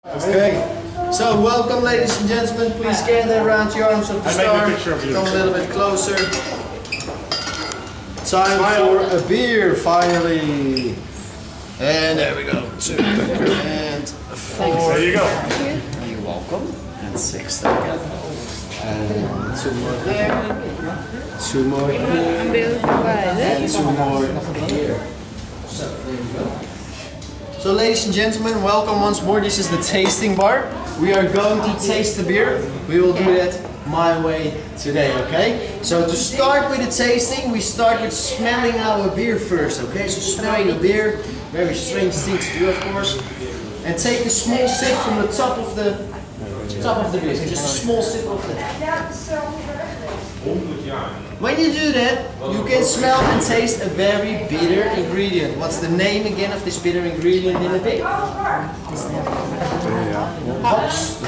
Okay, so welcome ladies and gentlemen, please gather around your arms of the star, come a little bit closer. Time for a beer finally. And there we go, 2 and 4. There you go. You're welcome. And 6 there. And 2 more there. 2 more here. And 2 more here. So there we go. So ladies and gentlemen, welcome once more. This is the tasting bar. We are going to taste the beer. We will do that my way today, okay? So to start with the tasting, we start with smelling our beer first, okay? So smelling the beer, very strange thing to do of course. And take a small sip from the top of the beer, just a small sip of it. When you do that, you can smell and taste a very bitter ingredient. What's the name again of this bitter ingredient in the beer? Hops.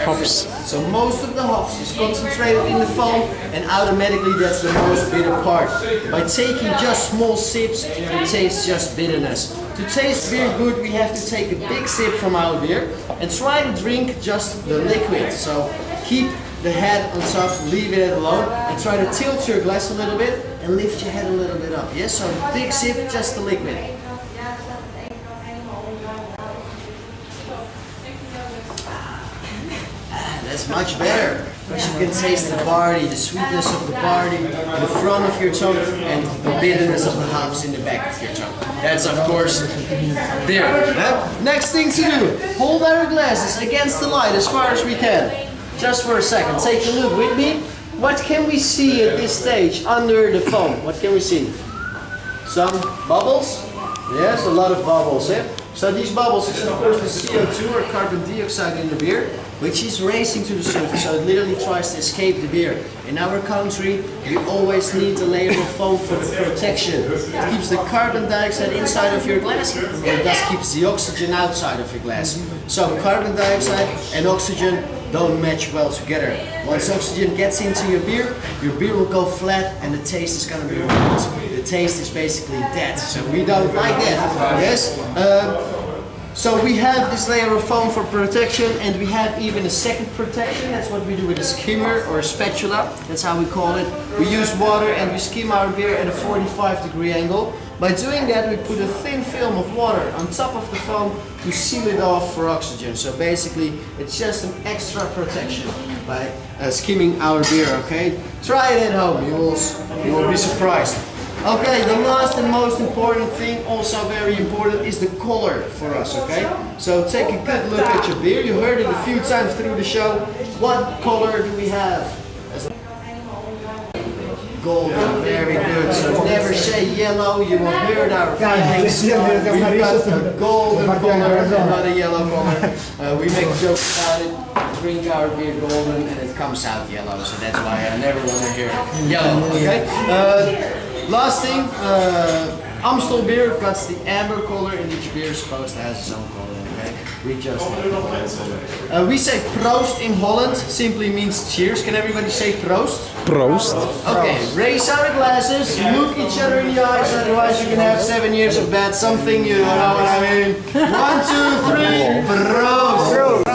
Hops. So most of the hops is concentrated in the foam, and automatically that's the most bitter part. By taking just small sips, you taste just bitterness. To taste beer good, we have to take a big sip from our beer and try to drink just the liquid. So keep the head on top, leave it alone, and try to tilt your glass a little bit and lift your head a little bit up. Yes, so big sip, just the liquid. That's much better, because you can taste the barley, the sweetness of the barley in the front of your tongue and the bitterness of the hops in the back of your tongue. That's of course beer. Next thing to do, hold our glasses against the light as far as we can. Just for a second, take a look with me. What can we see at this stage under the foam? What can we see? Some bubbles? Yes, a lot of bubbles. Eh? So these bubbles is of course the CO2 or carbon dioxide in the beer, which is racing to the surface, so it literally tries to escape the beer. In our country, we always need a layer of foam for the protection. It keeps the carbon dioxide inside of your glass, and it thus keeps the oxygen outside of your glass. So carbon dioxide and oxygen don't match well together. Once oxygen gets into your beer will go flat and the taste is going to be ruined. The taste is basically dead, so we don't like that. Yes? So we have this layer of foam for protection, and we have even a second protection. That's what we do with a skimmer or a spatula. That's how we call it. We use water and we skim our beer at a 45-degree angle. By doing that, we put a thin film of water on top of the foam to seal it off for oxygen. So basically, it's just an extra protection by skimming our beer, okay? Try it at home, you will be surprised. Okay, the last and most important thing, also very important, is the color for us, okay? So take a good look at your beer. You heard it a few times through the show. What color do we have? Golden, very good. So never say yellow, you will hurt our feelings. We've got a golden color and not a yellow color. We make jokes about it, drink our beer golden and it comes out yellow. So that's why I never want to hear yellow, okay? Last thing, Amstel beer got the amber color in each beer, supposed to have its own color, okay? We just we say proost in Holland, simply means cheers. Can everybody say proost? Proost. Okay, raise our glasses, look each other in the eyes, otherwise you can have 7 years of bad something, you know what I mean? 1, 2, 3, proost!